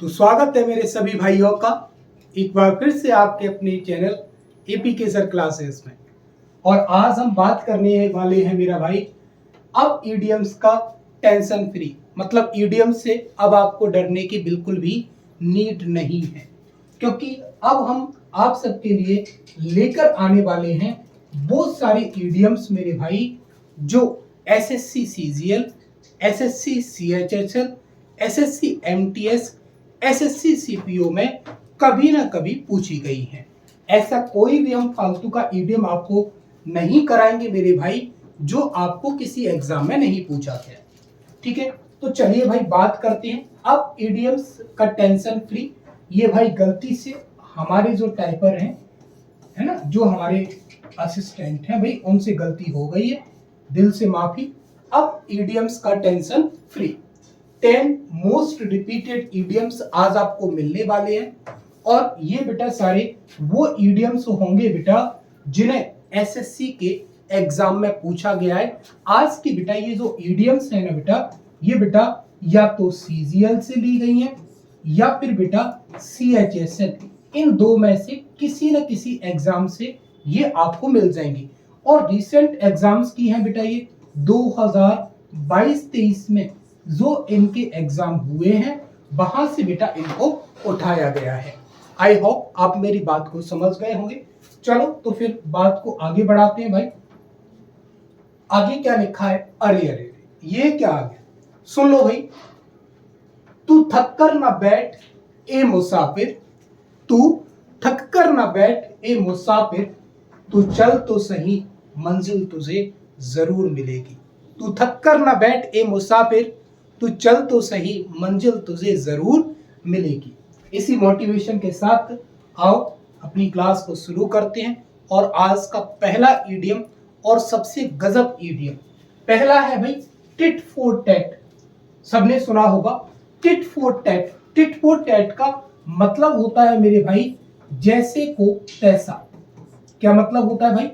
तो स्वागत है मेरे सभी भाइयों का एक बार फिर से आपके अपने चैनल एपीके सर क्लासेस में। और आज हम बात करने वाले हैं मेरा भाई अब ईडीएम्स का टेंशन फ्री, मतलब ईडीएम्स से अब आपको डरने की बिल्कुल भी नीड नहीं है, क्योंकि अब हम आप सबके लिए लेकर आने वाले हैं बहुत सारे ईडीएम्स मेरे भाई जो SSC CGL, SSC CHSL, SSC MTS, SSC CPO में कभी ना कभी पूछी गई है। ऐसा कोई भी हम फालतू का ईडीएम आपको नहीं कराएंगे मेरे भाई जो आपको किसी एग्जाम में नहीं पूछा गया। ठीक है, तो चलिए भाई बात करते हैं अब ईडीएम्स का टेंशन फ्री। ये भाई गलती से हमारे जो टाइपर हैं, है ना, जो हमारे असिस्टेंट हैं भाई, उनसे गलती हो गई है, दिल से माफी। अब ईडीएम्स का tension free 10 most repeated EDMs आज आपको मिलने वाले हैं। और ये बेटा सारे वो ईडीएम्स होंगे बेटा जिन्हें एसएससी के एग्जाम में पूछा गया है। आज की बेटा ये जो ईडीएम्स है ना बेटा, ये बेटा या तो सीजीएल से ली गई हैं या फिर बेटा सीएचएसएल, इन दो में से किसी न किसी एग्जाम से ये आपको मिल जाएंगी। और रिसेंट एग्जाम्स की हैं बेटा ये 2022-23 में जो इनके एग्जाम हुए हैं वहां से बेटा इनको उठाया गया है। आई होप आप मेरी बात को समझ गए होंगे। चलो तो फिर बात को आगे बढ़ाते हैं भाई। आगे क्या लिखा है? अरे अरे ये क्या आ गया, सुन लो भाई। तू थक कर ना बैठ ए मुसाफिर, तू थक कर ना बैठ ए मुसाफिर, तू चल तो सही मंजिल तुझे जरूर मिलेगी। तू थक कर ना बैठ ए मुसाफिर, तू चल तो सही मंजिल तुझे जरूर मिलेगी। इसी मोटिवेशन के साथ आओ अपनी क्लास को शुरू करते हैं। और आज का पहला ईडीएम और सबसे गजब ईडीएम पहला है भाई टिट फॉर टैट। सबने सुना होगा tit for tat. Tit for tat का मतलब होता है मेरे भाई जैसे को तैसा। क्या मतलब होता है भाई?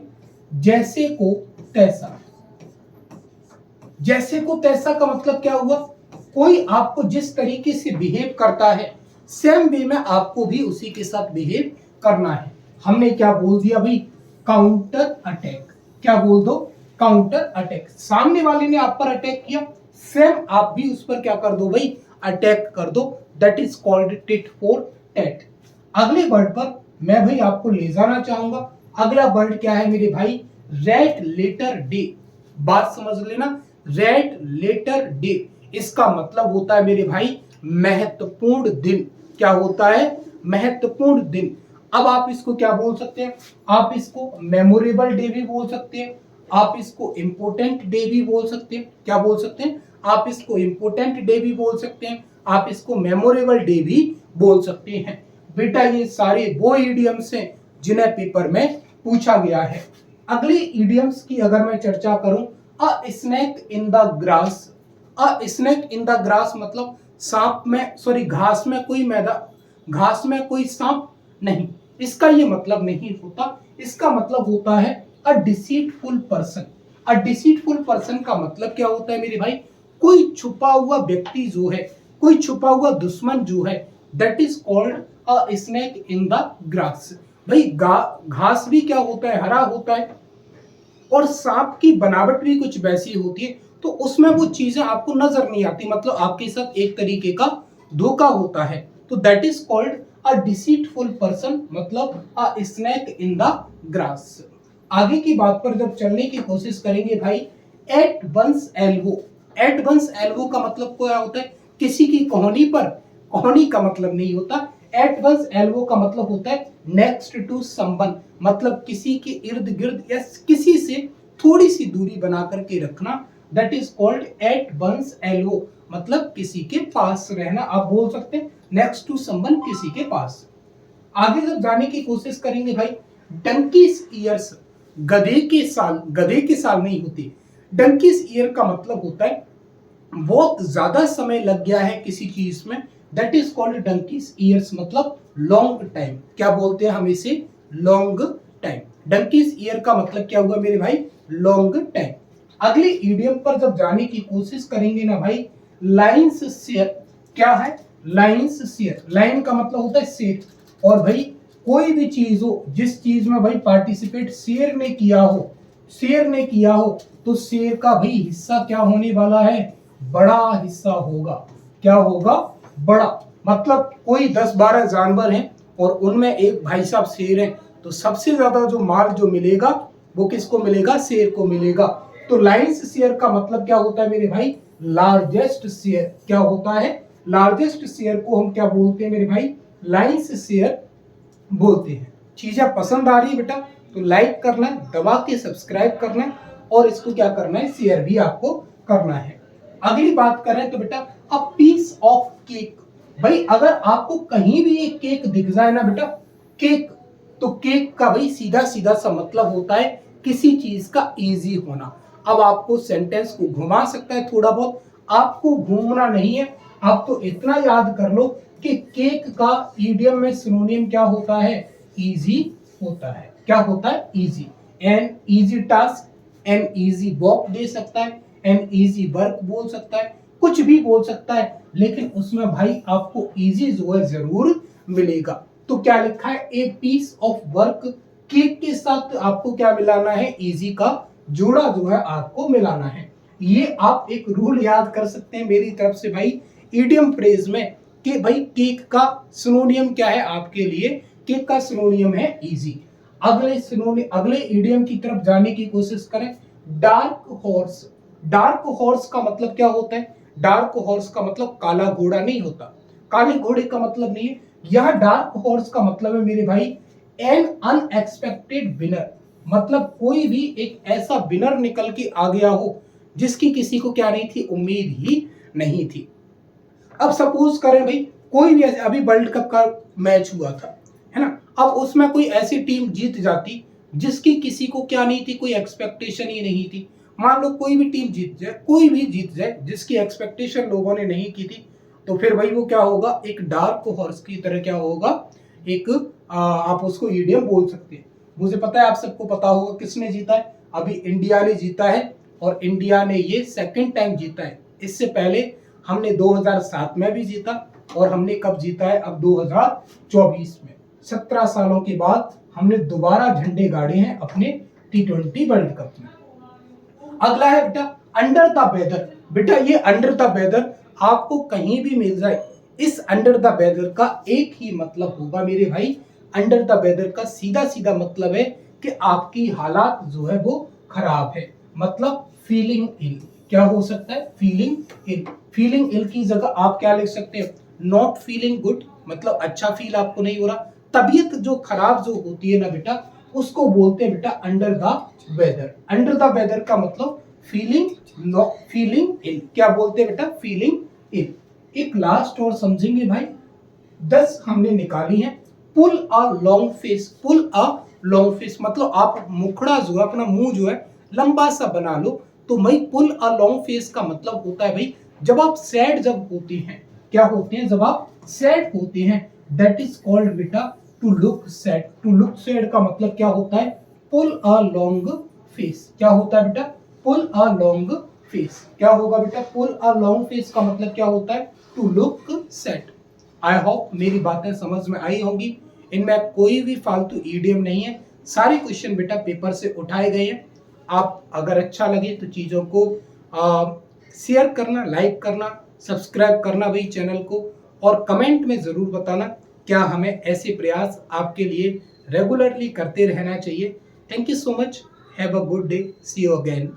जैसे को तैसा। जैसे को तैसा का मतलब क्या हुआ? कोई आपको जिस तरीके से बिहेव करता है सेम वे में आपको भी उसी के साथ बिहेव करना है। हमने क्या बोल दिया भाई? Counter attack. क्या बोल दो? Counter attack. सामने वाले ने आप पर अटैक किया, सेम आप भी उस पर क्या कर दो भाई? अटैक कर दो। That is called tit for tat. अगले वर्ड पर मैं भाई आपको ले जाना चाहूंगा। अगला वर्ड क्या है मेरे भाई? Red letter day. बात समझ लेना, रेड लेटर डे इसका मतलब होता है मेरे भाई महत्वपूर्ण दिन। क्या होता है? महत्वपूर्ण दिन। अब आप इसको क्या बोल सकते हैं? आप इसको मेमोरेबल डे भी बोल सकते हैं, आप इसको इंपोर्टेंट डे भी बोल सकते हैं। क्या बोल सकते हैं? आप इसको इंपोर्टेंट डे भी बोल सकते हैं, आप इसको मेमोरेबल डे भी बोल सकते हैं। बेटा ये सारे वो इडियम्स हैं जिन्हें पेपर में पूछा गया है। अगले इडियम्स की अगर मैं चर्चा करूं, अ snake in the grass. A snake in the grass मतलब सांप में, सॉरी घास में कोई मैदान, घास में कोई सांप नहीं। इसका ये मतलब नहीं होता। इसका मतलब होता है अ डिसीटफुल पर्सन। अ डिसीटफुल पर्सन का मतलब क्या होता है मेरे भाई? कोई छुपा हुआ व्यक्ति जो है, कोई छुपा हुआ दुश्मन जो है, that is called a snake in the grass. भाई घास भी क्या होता है? हरा होता है। और सांप की बनावट भी कुछ वैसी होती है, तो उसमें वो चीजें आपको नजर नहीं आती, मतलब आपके साथ एक तरीके का धोखा होता है। तो that is called a deceitful person, मतलब a snake in the grass. आगे की बात पर जब चलने की कोशिश करेंगे भाई, at once elbow. At once elbow का मतलब क्या होता है? किसी की कोहनी पर। कोहनी का मतलब नहीं होता। एट वंस एल्बो का मतलब होता है नेक्स्ट टू समवन, मतलब किसी के इर्द गिर्द या किसी से थोड़ी सी दूरी बना करके रखना। That is called at once elbow, मतलब किसी के पास रहना। आप बोल सकते हैं नेक्स्ट टू समवन, किसी के पास। आगे जब जाने की कोशिश करेंगे भाई, डंकीज ईयर्स। गधे के साल नहीं होती। डंकीज ईयर का मतलब होता है बहुत ज्यादा समय लग गया है किसी चीज में। That is called donkeys years, मतलब लॉन्ग टाइम। क्या बोलते हैं हम इसे? Long time. डंकीज ईयर का मतलब क्या हुआ मेरे भाई? Long time. अगले इडियम पर जब जाने की कोशिश करेंगे ना भाई, लाइन्स शेयर। क्या है? लाइंस शेयर, लाइन का मतलब होता है शेयर। और भाई कोई भी चीज हो जिस चीज में भाई पार्टिसिपेट शेयर ने किया हो, शेयर ने किया हो, तो शेयर का भाई हिस्सा क्या होने वाला है, बड़ा हिस्सा होगा। क्या होगा, बड़ा। मतलब कोई 10-12 जानवर हैं और उनमें एक भाई साहब शेर हैं, तो सबसे ज्यादा जो माल जो मिलेगा वो किसको मिलेगा, शेर को मिलेगा। तो लाइंस शेयर का मतलब क्या होता है मेरे भाई, लार्जेस्ट शेयर। क्या होता है, लार्जेस्ट शेयर को हम क्या बोलते हैं मेरे भाई, लाइंस शेयर बोलते हैं। चीजें पसंद आ रही है बेटा तो लाइक करना है, दबा के सब्सक्राइब करना है, और इसको क्या करना है, शेयर भी आपको करना है। अगली बात करें तो बेटा अ पीस ऑफ केक। भाई अगर आपको कहीं भी एक केक दिख जाए ना बेटा, केक, तो केक का भाई सीधा सीधा सा मतलब होता है किसी चीज का इजी होना। अब आपको सेंटेंस को घुमा सकता है थोड़ा बहुत, आपको घूमना नहीं है। आप तो इतना याद कर लो कि केक का ईडियम में सिनोनिम क्या होता है, इजी होता है। क्या होता है, easy. An easy task, an easy walk दे सकता है, एन इजी वर्क बोल सकता है, कुछ भी बोल सकता है, लेकिन उसमें भाई आपको इजी जो है जरूर मिलेगा। तो क्या लिखा है, a piece of work, cake के साथ आपको क्या मिलाना है, इजी का जोड़ा जो है आपको मिलाना है। ये आप एक रूल याद कर सकते हैं मेरी तरफ से भाई, इडियम फ्रेज में, कि भाई केक का सिनोनियम क्या है आपके लिए, केक का सिनोनियम है इजी। अगले सिनोनियम, अगले इडियम की तरफ जाने की कोशिश करें, डार्क हॉर्स। डार्क हॉर्स का मतलब क्या होता है, डार्क हॉर्स का मतलब काला घोड़ा नहीं होता, काले घोड़े का मतलब नहीं है। यह डार्क हॉर्स का मतलब है मेरे भाई एन अनएक्सपेक्टेड विनर। मतलब कोई भी एक ऐसा विनर निकल के आ गया हो जिसकी किसी को क्या नहीं थी, उम्मीद ही नहीं थी। अब सपोज करें भाई कोई भी अभी वर्ल्ड कप का मैच हुआ था, है ना, अब उसमें कोई ऐसी टीम जीत जाती जिसकी किसी को क्या नहीं थी, कोई एक्सपेक्टेशन ही नहीं थी। मान लो कोई भी टीम जीत जाए, कोई भी जीत जाए जिसकी एक्सपेक्टेशन लोगों ने नहीं की थी, तो फिर भाई वो क्या होगा, एक डार्क हॉर्स की तरह क्या होगा, एक आप उसको ईडियम बोल सकते हैं। मुझे पता है आप सबको पता होगा किसने जीता है, अभी इंडिया ने जीता है, और इंडिया ने ये सेकंड टाइम जीता है। इससे पहले हमने 2007 में भी जीता, और हमने कब जीता है, अब 2024 में। 17 सालों के बाद हमने दोबारा झंडे गाड़े हैं अपने T20 वर्ल्ड कप में। अगला है बेटा अंडर द वेदर। बेटा ये अंडर द वेदर आपको कहीं भी मिल जाए, इस अंडर द वेदर का एक ही मतलब होगा मेरे भाई। अंडर द वेदर का सीधा सीधा मतलब है कि आपकी हालात जो है वो खराब है, मतलब फीलिंग इल। क्या हो सकता है, फीलिंग इल। फीलिंग इल की जगह आप क्या लिख सकते हैं, नॉट फीलिंग गुड, मतलब अच्छा फील आपको नहीं हो रहा। तबीयत जो खराब जो होती है ना बेटा, उसको बोलते हैं बेटा under the weather. Under the weather का मतलब फीलिंग इल। क्या बोलते हैं बेटा, फीलिंग इल। एक लास्ट और समझेंगे भाई, 10 हमने निकाली है। Pull a long face, pull a long face मतलब आप मुखड़ा जो है, अपना मुंह जो है लंबा सा बना लो। तो भाई पुल अ लॉन्ग फेस का मतलब होता है भाई जब आप सैड जब होते हैं, क्या होते हैं, जब आप सैड होते हैं, दैट इज कॉल्ड बेटा to look sad. To look sad का मतलब क्या होता है, पुल अ लॉन्ग फेस। क्या होता है बेटा, पुल अ लॉन्ग फेस। क्या होगा बेटा, पुल अ लॉन्ग फेस का मतलब क्या होता है, to look sad. I hope मेरी बातें समझ में आई होंगी, इनमें कोई भी फालतू ईडियम नहीं है, सारे क्वेश्चन बेटा पेपर से उठाए गए हैं। आप अगर अच्छा लगे तो चीज़ों को शेयर करना, लाइक करना, सब्सक्राइब करना भाई चैनल को, और कमेंट में ज़रूर बताना क्या हमें ऐसे प्रयास आपके लिए रेगुलरली करते रहना चाहिए। Thank you so much, have a good day, see you again.